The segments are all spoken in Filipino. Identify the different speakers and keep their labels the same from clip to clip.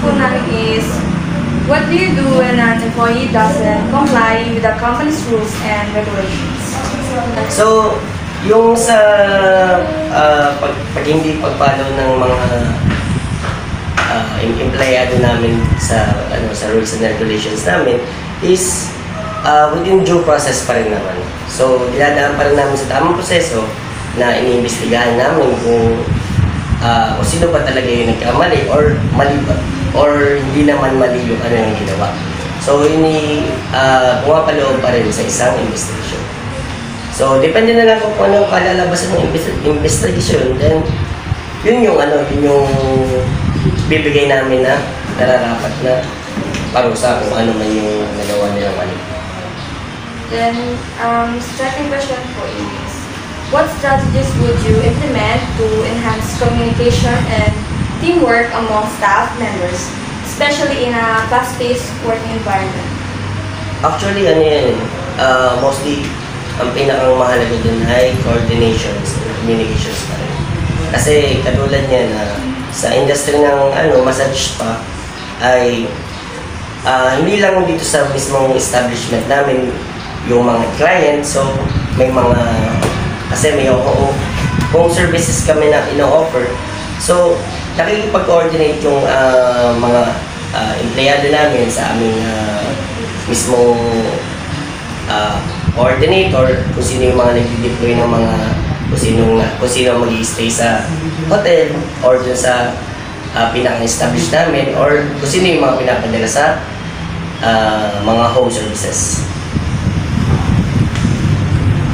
Speaker 1: po namin is, what do you do when an employee doesn't comply with the company's rules and regulations?
Speaker 2: So, yung sa pag hindi pag-follow ng mga empleyado namin sa rules and regulations namin is within due process pa rin naman. So, dinadaan pa rin namin sa tamang proseso na iniimbestigahan namin kung sino ba talaga yung nagkamali or mali ba or hindi naman mali yung yung ginawa. So, pumapaloob pa rin sa isang investigation. So, depende na lang kung anong kalalabasan ng investigation, then yun yung bibigay namin na nararapat na parusa kung ano man yung nagawa nilang mali.
Speaker 1: Then, second question po is, what strategies would you implement to enhance communication and teamwork among staff members, especially in a fast-paced working environment?
Speaker 2: Actually, mostly, ang pinakang mahalaga dun ay coordinations and communications pa rin. Kasi katulad niya na sa industry ng massage spa ay hindi lang dito sa mismong establishment namin yung mga client, so may mga kasi may home services kami na ino-offer. So, nakikipag-coordinate yung mga empleyado namin sa aming mismong coordinator, kung sino yung mga nag-deploy ng mga kung sino mag-i-stay sa hotel or dun sa pinaka-establish namin or kung sino yung mga pinapadala sa mga home services.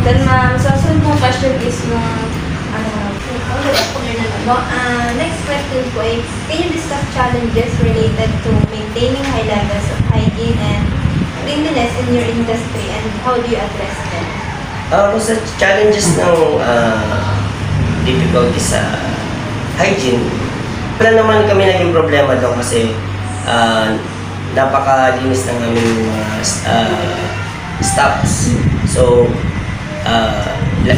Speaker 1: Then ma'am, so sunod pong question is yung
Speaker 3: next question po ay, can you discuss challenges related to maintaining high levels of hygiene and cleanliness in your industry and how do you address them?
Speaker 2: Sa challenges ng difficulty sa hygiene, wala naman kami naging problema doon kasi napakalinis ng aming staffs. So,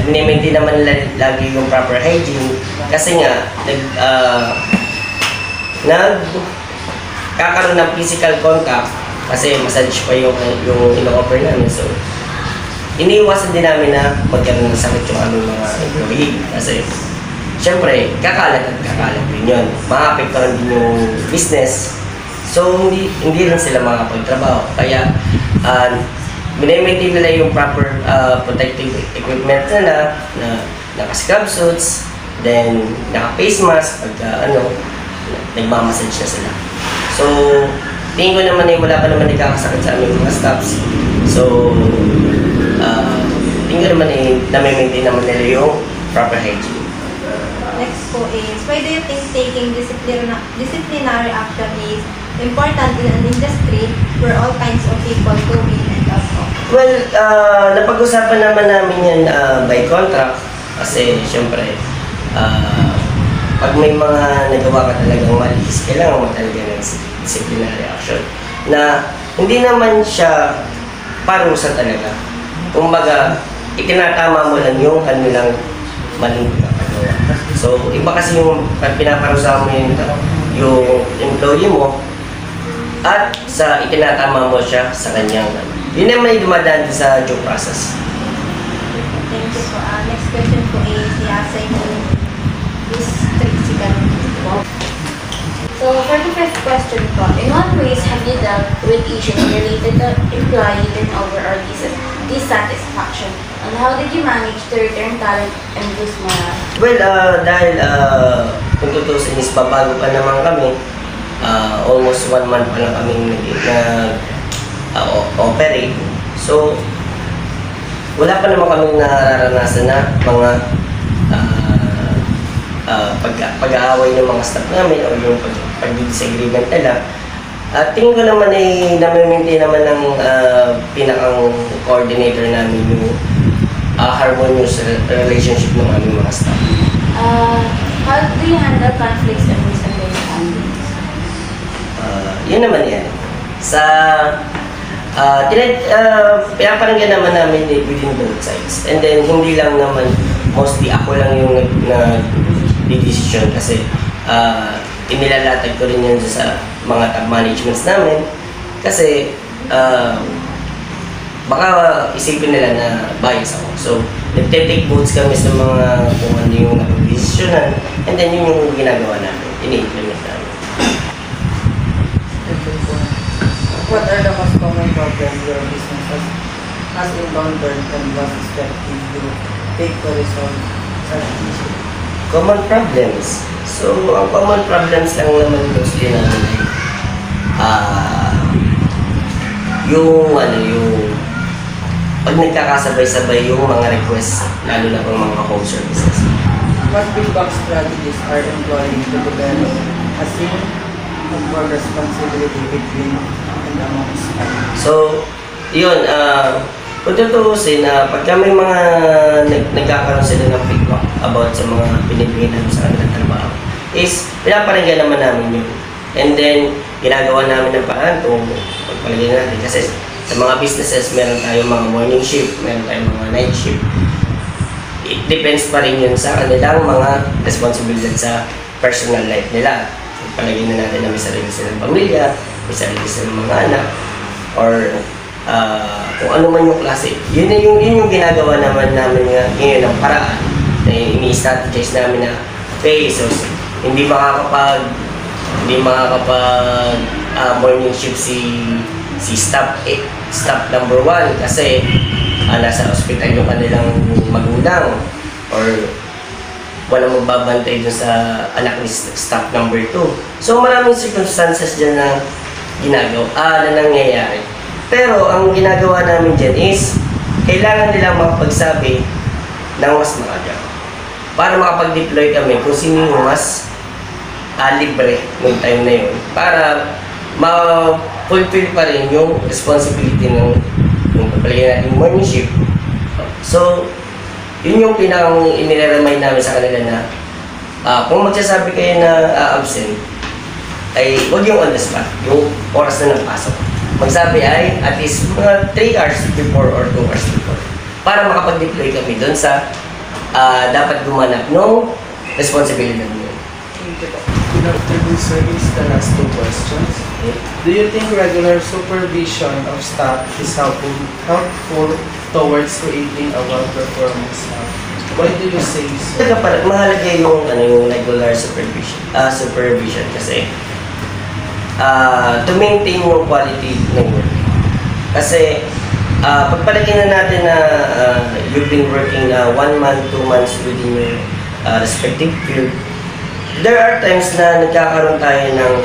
Speaker 2: mini-maintain naman lagi yung proper hygiene kasi nga nagkakaroon ng physical contact kasi massage pa yung ino-offer namin. So, iniiwasan din namin na magkaroon ng sakit yung aming mga employee kasi syempre, kakalat din yun. Maapektuhan din yung business. So, hindi rin sila makapagtrabaho. Kaya, mini-maintain nila yung proper protective equipment nila na naka-scrub suits, then naka-face mask pagka nagmamassage na sila. So, tingin ko naman wala pa naman nagkakasakit sa aming mga staffs. So, tingin ko naman na-maintain naman nila yung proper hygiene.
Speaker 3: Next po is, why do you think taking disciplinary action is important in an industry where all kinds of people go in and out of?
Speaker 2: Well, napag-usapan naman namin yan by contract kasi syempre, pag may mga nagawa ka talagang mali, kailangan mo talaga ng disciplinary action na hindi naman siya parusa talaga. Kumbaga, itinatama mo lang yung kanilang maling ginagawa. So, iba kasi yung pinaparusa mo yung employee mo at sa itinatama mo siya sa kanyang yun naman yung dumadaan sa due process.
Speaker 3: Thank you po. Next question po is i-assign mo this tricycle po.
Speaker 1: So, for the fifth question po, in what ways have you dealt with issues related to employee turnover or dissatisfaction? And how did you manage to return talent and boost morale?
Speaker 2: Well, dahil kung tutusin is babago pa naman kami, almost 1 month pa lang kami operate. So, wala pa naman kami nararanasan na mga pag-aaway ng mga staff namin o yung pag-disagreement nila. At tingin ko naman na-maintain naman ng pinakang coordinator namin yung harmonious relationship ng aming mga staff.
Speaker 1: How do you handle conflicts and misunderstandings?
Speaker 2: Yun naman yan. Pinaparanggan naman namin within both sides. And then, hindi lang naman, mostly ako lang yung nag-decision kasi inilalatag ko rin yun sa mga top managements namin. Kasi baka isipin nila na bias ako. So, nagte-take votes kami sa mga kung ano yung napag-desisyonan, and then yun yung ginagawa namin, ini-implement namin.
Speaker 4: What are the most common problems your business has encountered and what steps did you take to resolve such issues?
Speaker 2: Common problems. So, ang common problems lang naman mostly namin ay yung pag nagkakasabay-sabay yung mga requests, lalo na pang mga home services.
Speaker 4: What feedback strategies are employing to develop a sync of work responsibility between and among staff?
Speaker 2: So, yun, kung tutuusin, pagka may mga nagkakaroon sila ng feedback about sa mga binibigay namin sa kanilang trabaho, is pinaparinggan naman namin yun. And then, ginagawa namin ng paraan kung pagpalagay natin. Kasi sa mga businesses, meron tayong mga morning shift, meron tayong mga night shift. It depends pa rin yun sa kanilang mga responsibilidad sa personal life nila. Palagay na natin na may sarili silang pamilya, may sarili silang mga anak, or kung ano man yung klase. Yun yung ginagawa naman namin ngayon ng paraan na ini-strategize namin na okay, so hindi makakapag morning shift si staff number 1 kasi nasa hospital yung kanilang magulang or walang magbabantay dun sa anak ni staff number 2. So maraming circumstances dyan na na nangyayari. Pero ang ginagawa namin dyan is kailangan nilang makapagsabi ng mas maaga para makapag-deploy kami kung sino yung mas libre ng time na yun para ma-fulfill pa rin yung responsibility ng kapalagay natin morning shift. So, yun yung pinang inireramay namin sa kanila na kung magsasabi kayo na absent, ay huwag yung on the spot, yung oras na nagpasok. Magsabi ay at least mga 3 hours before or 2 hours before para makapag-deploy kami doon sa dapat gumanap ng responsibility nyo.
Speaker 5: After this service, the last 2 questions. Do you think regular supervision of staff is helpful towards creating a well-performing staff? Why do you say so?
Speaker 2: Mahalaga yung regular supervision kasi to maintain yung quality ng work. Kasi pagpalagay na natin na you've been working 1 month, 2 months within your respective field, there are times na nagkakaroon tayo ng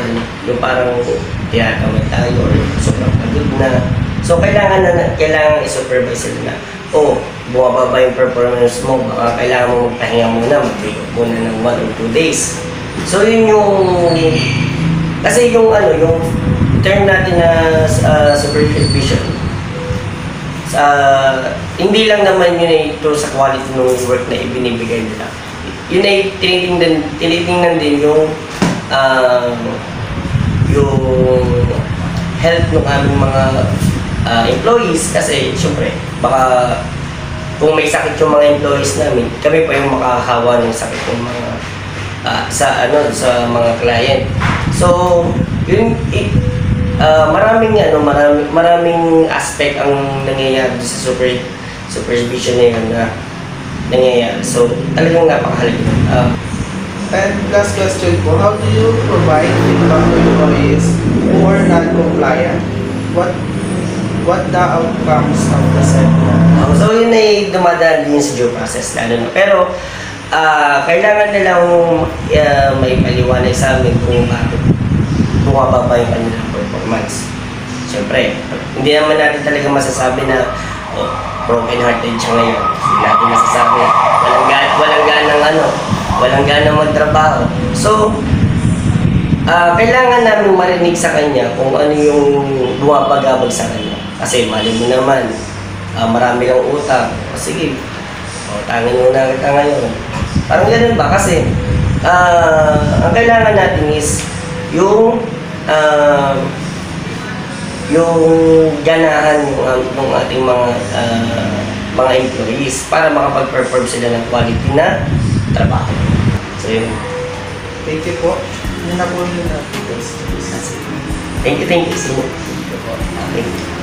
Speaker 2: yung parang tinatamad tayo or sobrang pagod na. So kailangan i-supervise sila na bumababa yung performance mo, baka kailangan mo magpahinga muna, mag-take muna ng 1 or 2 days. So yun yung kasi yung term natin na supervision hindi lang naman yun ito sa quality ng work na ibinibigay nila. Yun ay tinitingnan din yung health ng aming mga employees kasi syempre baka kung may sakit yung mga employees namin, kami pa yung makahawa ng sakit ng mga sa mga client. So yun maraming aspect ang nangyayari sa supervision na yun na nangyayari. So, talagang napakahalaga.
Speaker 5: And last question po, how do you provide feedback to employees who are non-compliant? What the outcomes of the seminar?
Speaker 2: So, yun ay dumadaan din sa due process lalo na. Pero, kailangan nilang may paliwanag sa amin kung bakit bumababa yung kanilang performance. Siyempre, hindi naman natin talaga masasabi na broken hearted siya ngayon. Hindi natin masasabi. Walang ganang magtrabaho. So, kailangan namin marinig sa kanya kung ano yung buwabagabag sa kanya. Kasi mali mo naman, marami kang utang. Sige, tangin mo na kita ngayon. Parang ganun ba? Kasi, ang kailangan natin is yung ganahan ng ating mga employees para makapag-perform sila ng quality na trabaho. So yun.
Speaker 5: Thank you po. Yun na po yun na.
Speaker 2: Thank you, thank you. Thank you.